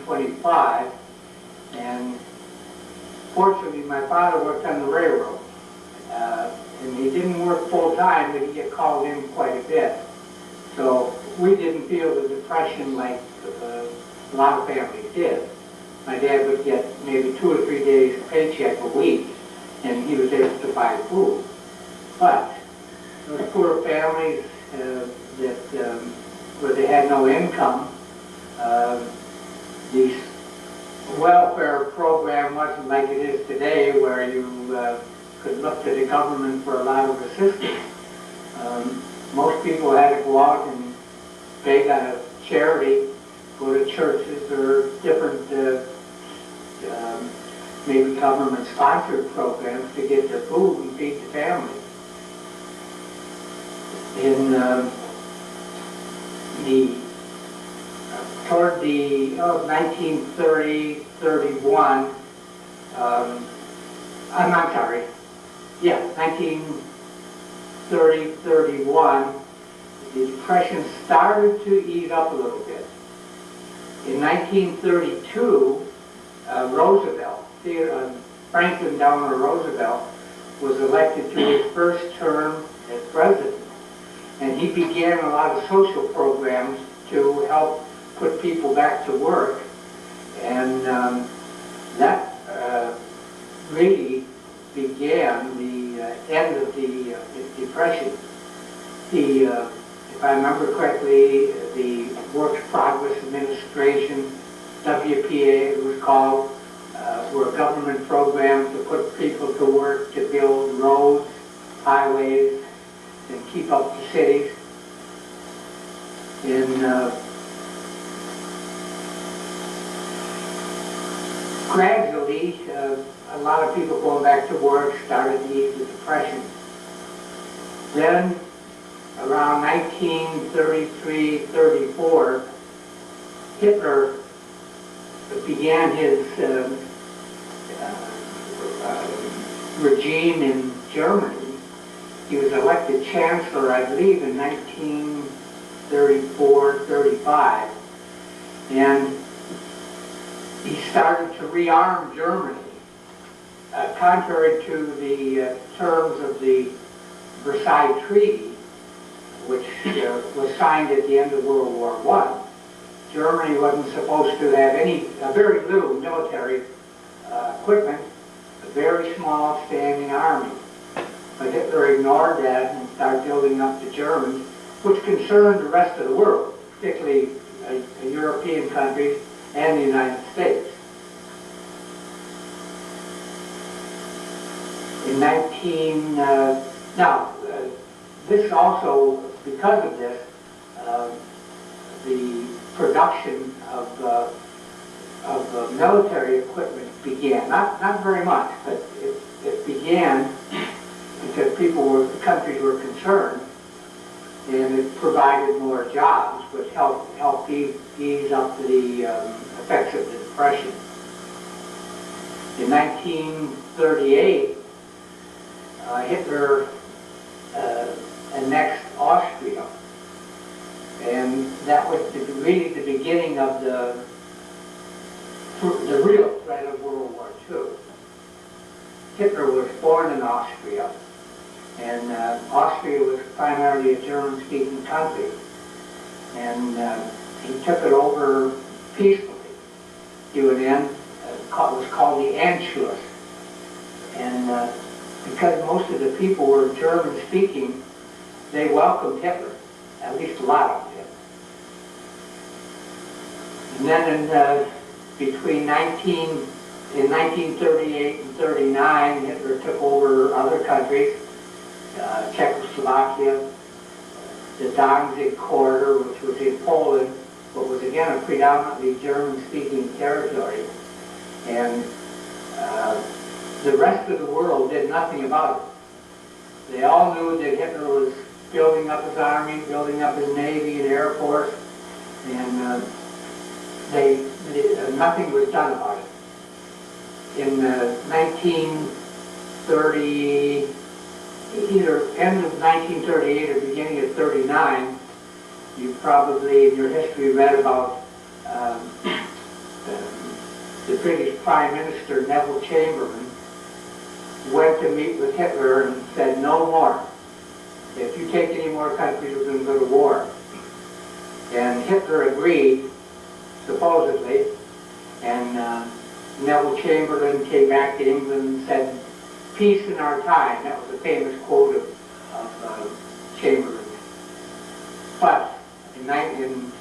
1925, and fortunately my father worked on the railroad. And he didn't work full-time, but he'd get called in quite a bit. So we didn't feel the depression like a lot of families did. My dad would get maybe 2 or 3 days paycheck a week, and he was able to buy food. But those poor families where they had no income, the welfare program wasn't like it is today, where you could look to the government for a lot of assistance. Most people had to go out and beg on a charity, go to churches or different maybe government-sponsored programs to get their food and feed the family. Toward the 1930, 31, I'm sorry, yeah, 1930, 31, the Depression started to ease up a little bit. In 1932, Franklin Delano Roosevelt was elected to his first term as president. And he began a lot of social programs to help put people back to work. And that really began the end of the Depression. If I remember correctly, the Works Progress Administration, WPA it was called, were government programs to put people to work to build roads, highways, and keep up the cities. Gradually, a lot of people going back to work started to ease the Depression. Then, around 1933, 34, Hitler began his regime in Germany. He was elected chancellor, I believe, in 1934, 35. And he started to rearm Germany. Contrary to the terms of the Versailles Treaty, which was signed at the end of World War I, Germany wasn't supposed to have very little military equipment, a very small standing army. But Hitler ignored that and started building up the Germans, which concerned the rest of the world, particularly European countries and the United States. This also, because of this, the production of military equipment began. Not very much, but it began because countries were concerned, and it provided more jobs, which helped ease up the effects of the Depression. In 1938, Hitler annexed Austria, and that was really the beginning of the real threat of World War II. Hitler was born in Austria, and Austria was primarily a German-speaking country, and he took it over peacefully to an end. It was called the Anschluss, and because most of the people were German-speaking, they welcomed Hitler, at least a lot of them. And then between 1938 and 39, Hitler took over other countries, Czechoslovakia, the Danzig corridor, which was in Poland, but was again a predominantly German-speaking territory. And the rest of the world did nothing about it. They all knew that Hitler was building up his army, building up his navy and air force, and nothing was done about it. In 1930, either end of 1938 or beginning of 39, you probably in your history read about the British Prime Minister, Neville Chamberlain, went to meet with Hitler and said, no more. If you take any more countries, we're going to go to war. And Hitler agreed, supposedly, and Neville Chamberlain came back to England and said, peace in our time. That was a famous quote of Chamberlain. But in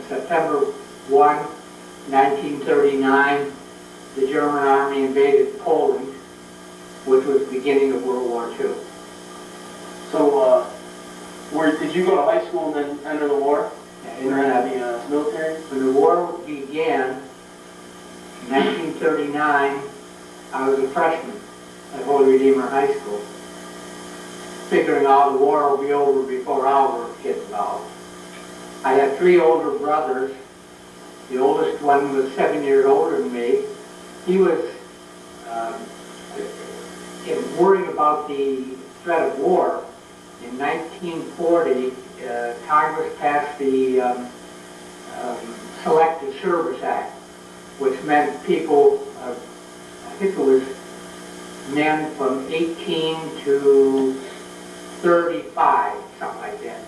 September 1, 1939, the German army invaded Poland, which was the beginning of World War II. So, did you go to high school and then enter the war? In the military? When the war began, in 1939, I was a freshman at Holy Redeemer High School, figuring out the war will be over before our kids involved. I had 3 older brothers. The oldest one was 7 years older than me. He was worrying about the threat of war. In 1940, Congress passed the Selective Service Act, which meant people, I think it was men from 18 to 35, something like that,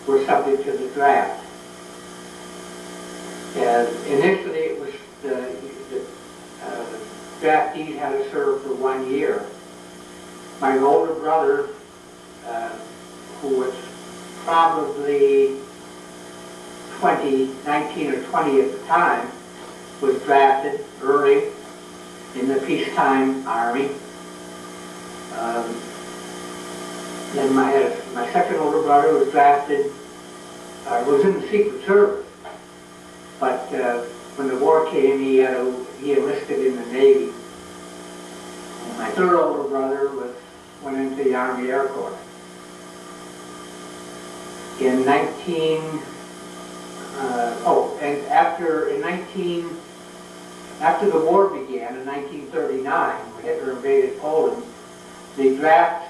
were subject to the draft. Initially, it was the draftees had to serve for 1 year. My older brother, who was probably 19 or 20 at the time, was drafted early in the peacetime army. Then my second older brother was drafted, was in the Secret Service, but when the war came, he enlisted in the Navy. And my third older brother went into the Army Air Corps. After the war began in 1939, when Hitler invaded Poland, the draft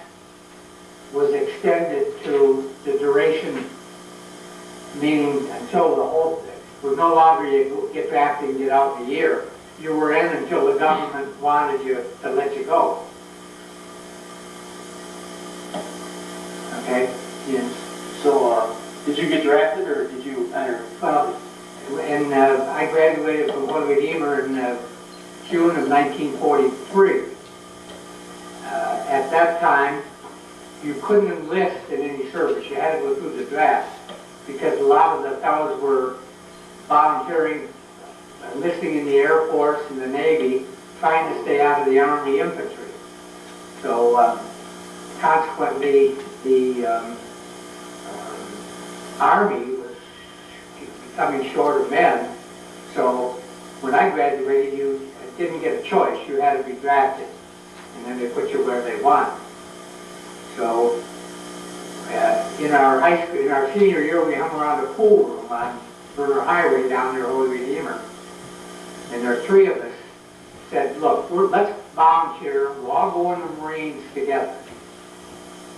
was extended to the duration, meaning until the whole thing. It was no longer you get drafted and get out in a year. You were in until the government wanted you to let you go. Okay? Yes. So, did you get drafted or did you enter? Well, and I graduated from Holy Redeemer in June of 1943. At that time, you couldn't enlist in any service. You had to go through the draft because a lot of the fellows were volunteering, enlisting in the Air Force and the Navy, trying to stay out of the Army infantry. So consequently, the Army was becoming short of men. So when I graduated, you didn't get a choice. You had to be drafted, and then they put you where they want. So in our high school, in our senior year, we hung around a pool room on Burner Highway down near Holy Redeemer. And there are 3 of us said, look, let's volunteer. We'll all go in the Marines together.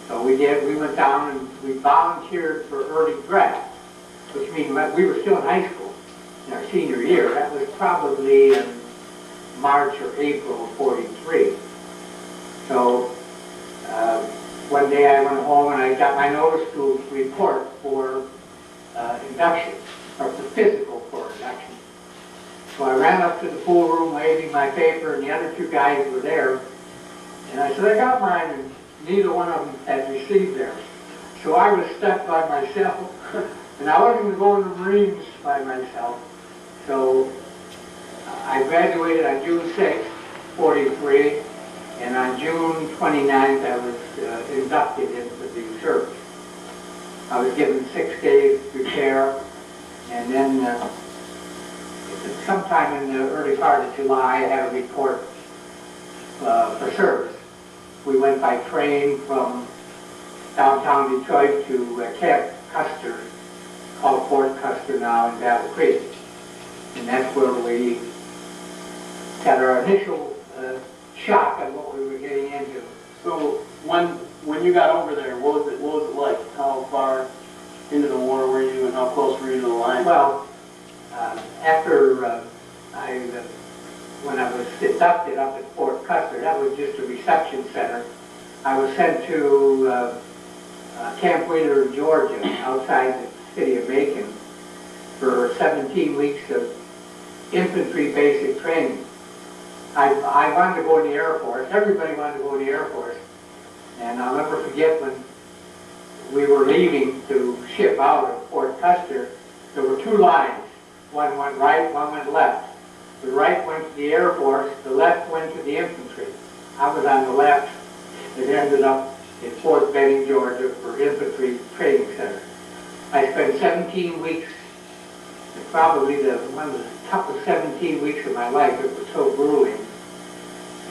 So we did. We went down and we volunteered for early draft, which means we were still in high school in our senior year. That was probably in March or April of '43. So one day I went home and I got my notice to report for induction, or for physical for induction. So I ran up to the pool room waving my paper, and the other 2 guys were there. And I said, I got mine, and neither one of them had received theirs. So I was stuck by myself, and I wasn't going to go in the Marines by myself. So I graduated on June 6, '43, and on June 29th I was inducted into the service. I was given 6 days to prepare, and then sometime in the early part of July I had a report for service. We went by train from downtown Detroit to Camp Custer, called Fort Custer now in Battle Creek. And that's where we had our initial shock at what we were getting into. So when you got over there, what was it like? How far into the war were you, and how close were you to the line? Well, after I when I was inducted up at Fort Custer, that was just a reception center. I was sent to Camp Wheeler, Georgia, outside the city of Macon, for 17 weeks of infantry basic training. I wanted to go in the Air Force. Everybody wanted to go in the Air Force. And I'll never forget when we were leaving to ship out of Fort Custer, there were two lines. One went right, one went left. The right went to the Air Force, the left went to the infantry. I was on the left. It ended up in Fort Benning, Georgia for infantry training center. I spent 17 weeks, probably one of the toughest 17 weeks of my life. It was so grueling.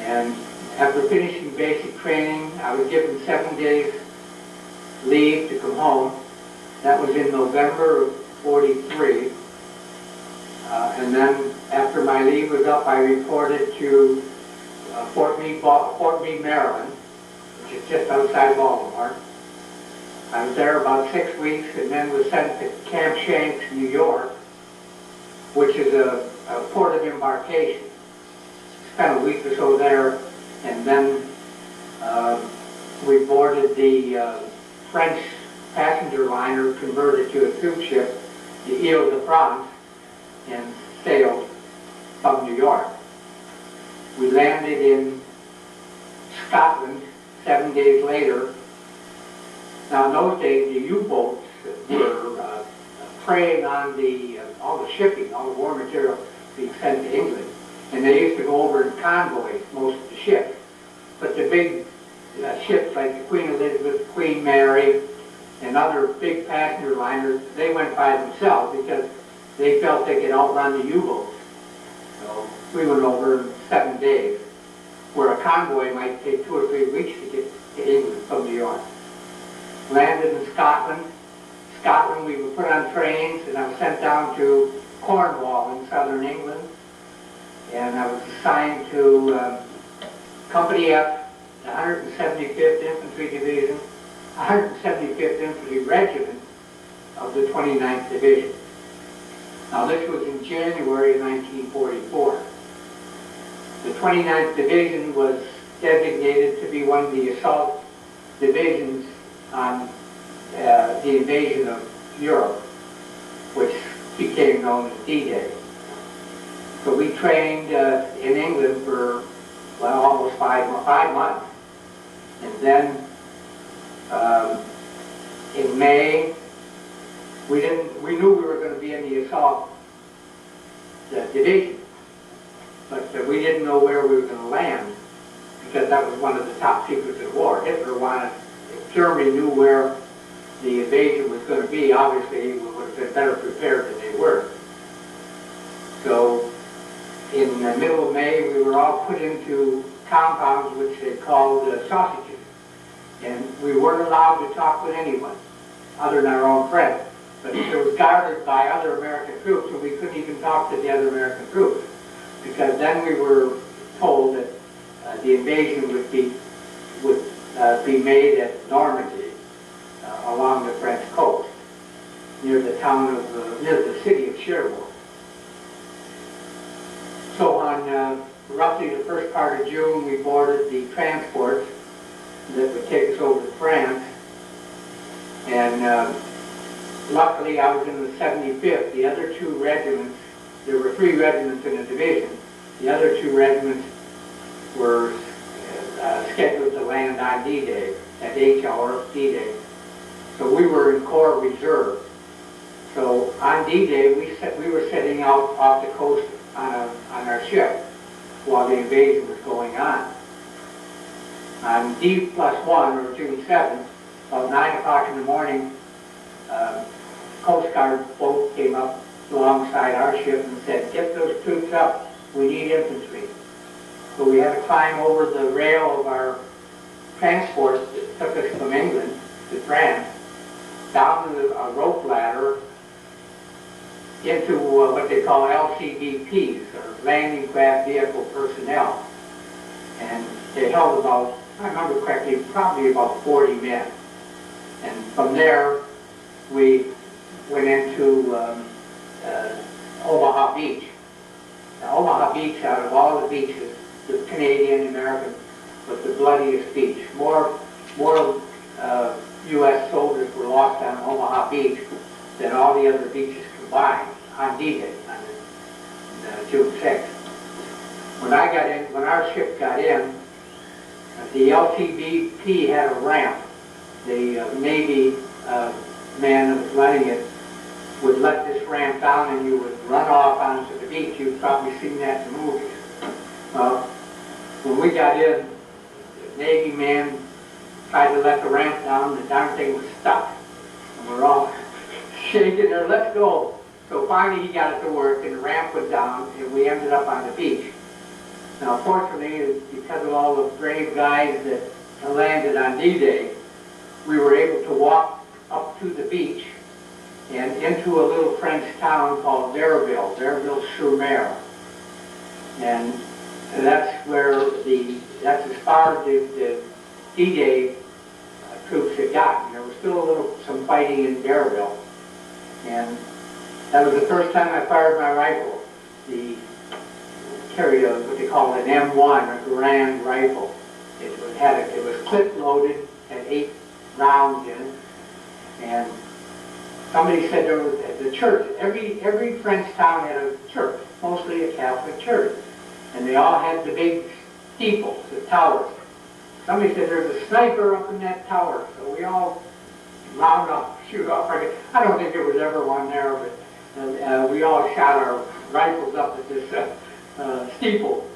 And after finishing basic training, I was given 7 days leave to come home. That was in November of 43. And then after my leave was up, I reported to Fort Meade, Maryland, which is just outside Baltimore. I was there about 6 weeks and then was sent to Camp Shanks, New York, which is a port of embarkation. Spent a week or so there, and then we boarded the French passenger liner converted to a troop ship, the Ile de France, and sailed from New York. We landed in Scotland 7 days later. Now in those days, the U-boats were preying on all the shipping, all the war material being sent to England. And they used to go over in convoys, most of the ships. But the big ships like the Queen Elizabeth, Queen Mary, and other big passenger liners, they went by themselves because they felt they could outrun the U-boats. So we went over in 7 days, where a convoy might take 2 or 3 weeks to get to England from New York. Landed in Scotland. Scotland, we were put on trains, and I was sent down to Cornwall in southern England. And I was assigned to Company F, the 175th Infantry Division, 175th Infantry Regiment of the 29th Division. Now this was in January of 1944. The 29th Division was designated to be one of the assault divisions on the invasion of Europe, which became known as D-Day. So we trained in England for, well, almost 5 months. And then in May, we knew we were going to be in the assault division, but we didn't know where we were going to land, because that was one of the top secrets of the war. Hitler wanted, if Germany knew where the invasion was going to be, obviously we would have been better prepared than they were. So in the middle of May, we were all put into compounds which they called sausages. And we weren't allowed to talk with anyone other than our own friends. But it was guarded by other American troops, and we couldn't even talk to the other American troops, because then we were told that the invasion would be made at Normandy, along the French coast, near the city of Cherbourg. So on roughly the first part of June, we boarded the transports that would take us over to France. And luckily I was in the 75th. The other 2 regiments, there were 3 regiments in a division. The other 2 regiments were scheduled to land on D-Day, at H-hour D-Day. So we were in Corps Reserve. So on D-Day, we were setting out off the coast on our ship while the invasion was going on. On D+1, or June 7th, about 9 o'clock in the morning, Coast Guard boat came up alongside our ship and said, "Get those troops up, we need infantry." So we had to climb over the rail of our transport that took us from England to France, down a rope ladder into what they call LCVPs, or landing craft vehicle personnel. And they held about, if I remember correctly, probably about 40 men. And from there, we went into Omaha Beach. Now, Omaha Beach, out of all the beaches, the Canadian, American, was the bloodiest beach. More U.S. soldiers were lost on Omaha Beach than all the other beaches combined on D-Day, on June 6th. When our ship got in, the LTBP had a ramp. The Navy man that was running it would let this ramp down and you would run off onto the beach. You've probably seen that in the movies. When we got in, the Navy man tried to let the ramp down, the darn thing was stuck. And we're all shaking there, let's go. So finally he got it to work and the ramp was down and we ended up on the beach. Now fortunately, because of all the brave guys that landed on D-Day, we were able to walk up to the beach and into a little French town called Verville-sur-Mer. And that's that's as far as the D-Day troops had gotten. There was still some fighting in Verville. And that was the first time I fired my rifle. Carried what they call an M1, a Grand rifle. It was clip loaded, had 8 rounds in it. And somebody said there was the church. Every French town had a church, mostly a Catholic church, and they all had the big steeples, the towers. Somebody said there's a sniper up in that tower, so we all round up, shoot off. I don't think there was ever one there, but we all shot our rifles up at this steeple.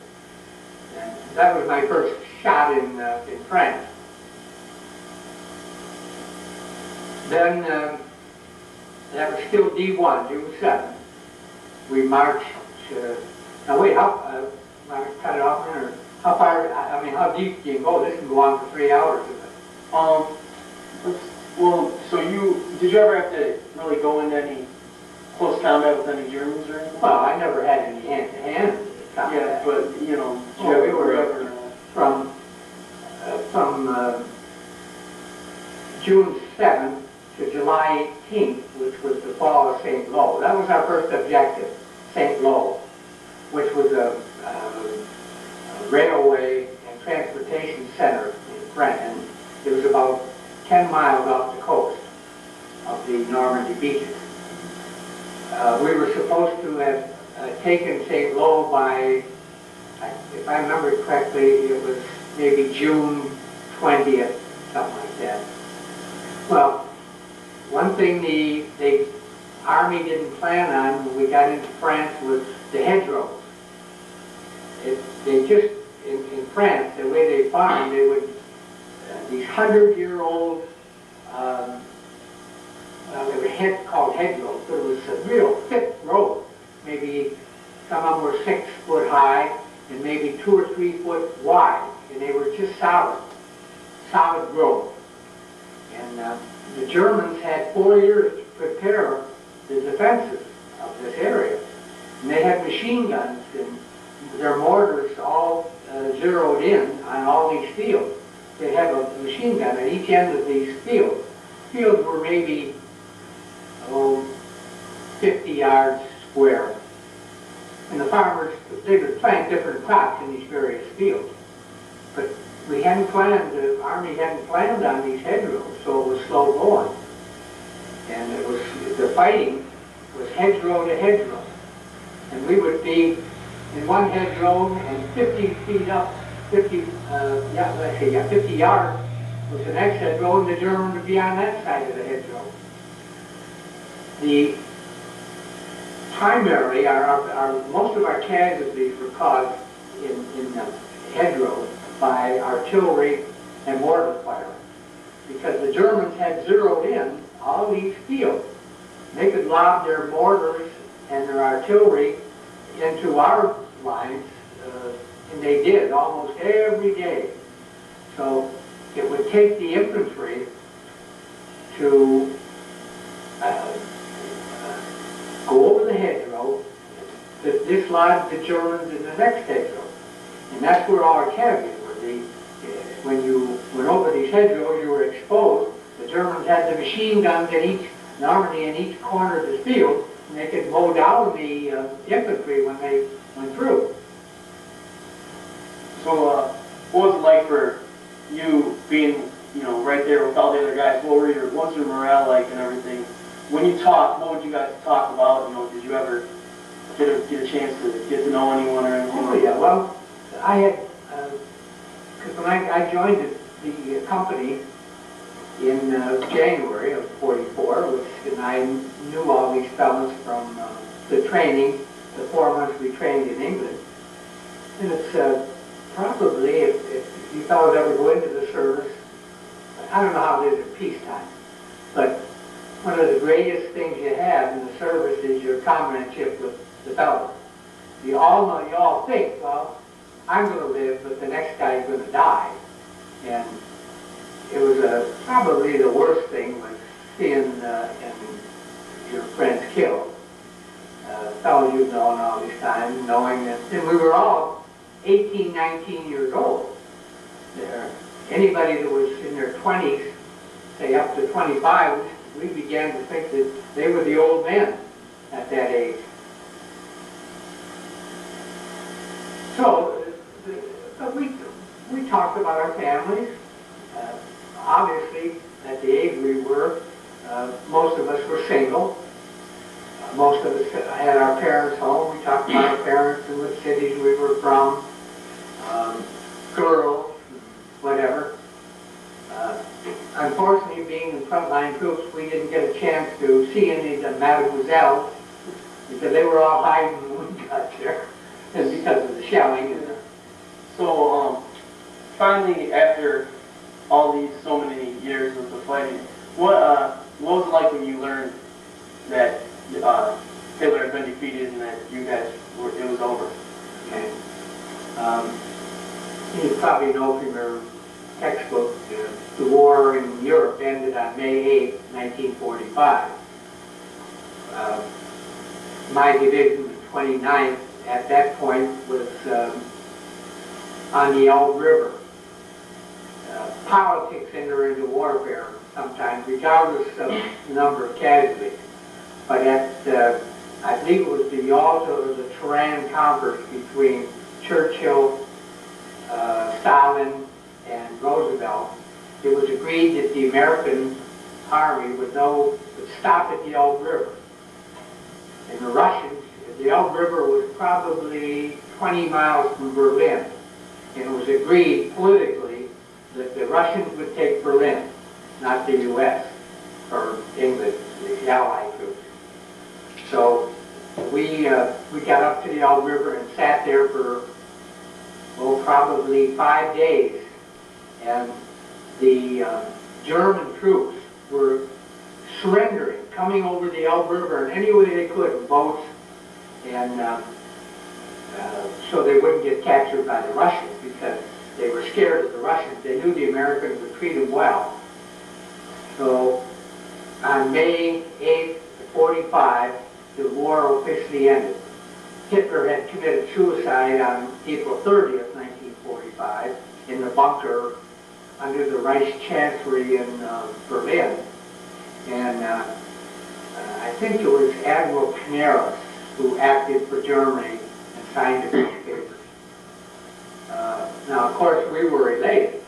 And that was my first shot in France. Then that was still D1, June 7th. We marched. Now wait, how cut it off then, or how far? I mean, how deep can you go? This can go on for 3 hours. Well, so did you ever have to really go into any close combat with any Germans or anything? Well, I never had any hand-to-hand combat. Yeah, but We were from June 7th to July 18th, which was the fall of St. Lo. That was our first objective, St. Lo, which was a railway and transportation center in France. And it was about 10 miles off the coast of the Normandy beaches. We were supposed to have taken St. Lo by, if I remember correctly, it was maybe June 20th, something like that. Well, one thing the Army didn't plan on when we got into France was the hedgerows. They just, in France, the way they farmed, they would, these 100-year-old, they were called hedgerows, but it was a real thick road. Maybe some of them were 6 foot high and maybe 2 or 3 foot wide, and they were just solid growth. And the Germans had 4 years to prepare the defenses of this area. And they had machine guns and their mortars all zeroed in on all these fields. They have a machine gun at each end of these fields. Fields were maybe 50 yards square. And the farmers, they would plant different crops in these various fields. But we hadn't planned, the Army hadn't planned on these hedgerows, so it was slow going. And the fighting was hedgerow to hedgerow. And we would be in one hedgerow and 50 feet up, 50 yards was the next hedgerow, and the German would be on that side of the hedgerow. The primary, most of our casualties were caused in the hedgerows by artillery and mortar fire, because the Germans had zeroed in all these fields. They could lob their mortars and their artillery into our lines, and they did almost every day. So it would take the infantry to go over the hedgerow to dislodge the Germans in the next hedgerow. And that's where all our casualties were. When you went over these hedgerows, you were exposed. The Germans had the machine guns in Normandy in each corner of the field, and they could mow down the infantry when they went through. So, what was it like for you being, right there with all the other guys? What was your morale like and everything? When you talked, what would you guys talk about? Did you ever get a chance to get to know anyone or anything? Oh yeah, well, I had, because when I joined the company in January of '44, and I knew all these fellas from the training, the 4 months we trained in England. And it's probably, if you fellas ever go into the service, I don't know how it is at peacetime, but one of the greatest things you have in the service is your comradeship with the fellas. You all know, you all think, well, I'm going to live, but the next guy's going to die. And it was probably the worst thing was seeing your friends killed. Fellows you've known all this time, knowing that, and we were all 18, 19 years old. Anybody that was in their 20s, say up to 25, we began to think that they were the old men at that age. So, but we talked about our families. Obviously, at the age we were, most of us were single. Most of us had our parents home. We talked about our parents and what cities we were from, girls, whatever. Unfortunately, being in frontline troops, we didn't get a chance to see any of the mademoiselles because they were all hiding when we got there, and because of the shelling. So, finally, after so many years of the fighting, what was it like when you learned that Hitler had been defeated and that it was over? Okay. You probably know from your textbook, the war in Europe ended on May 8, 1945. My division, the 29th, at that point was on the Elbe River. Politics enter into warfare sometimes, regardless of the number of casualties. But at, I believe it was the Yalta or the Turan Conference between Churchill, Stalin, and Roosevelt, it was agreed that the American army would stop at the Elbe River. And the Russians, the Elbe River was probably 20 miles from Berlin. And it was agreed politically that the Russians would take Berlin, not the U.S. or England, the Allied troops. So we got up to the Elbe River and sat there for, probably 5 days. And the German troops were surrendering, coming over the Elbe River in any way they could in boats, and so they wouldn't get captured by the Russians because they were scared of the Russians. They knew the Americans would treat them well. So on May 8th, 45, the war officially ended. Hitler had committed suicide on April 30th, 1945, in the bunker under the Reich Chancellery in Berlin. And I think it was Admiral Canaris who acted for Germany and signed the peace papers. Now, of course, we were elated.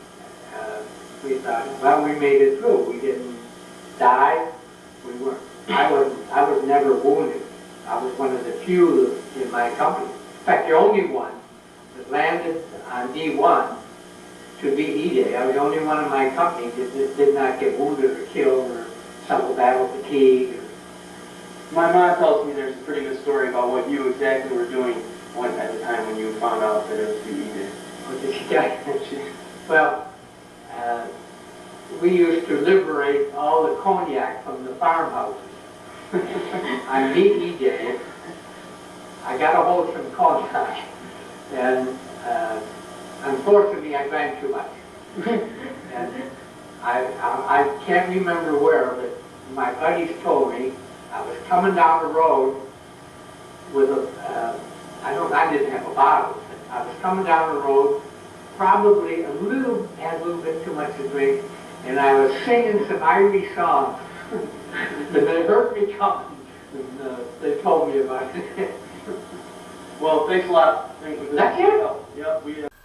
We thought, well, we made it through. We didn't die. I was never wounded. I was one of the few in my company. In fact, the only one that landed on D1 to beat D-Day. I was the only one in my company that did not get wounded or killed or suffer battle fatigue. My mom tells me there's a pretty good story about what you exactly were doing at the time when you found out that it was D-Day. What did she tell you? Well, we used to liberate all the cognac from the farmhouses. On D-Day, I got a hold of some cognac, and unfortunately I drank too much. And I can't remember where, but my buddies told me I was coming down the road with I didn't have a bottle. I was coming down the road, probably had a little bit too much to drink, and I was singing some Irish songs. And they heard me coming, and they told me about it. Well, thanks a lot. That's it? Yep, we.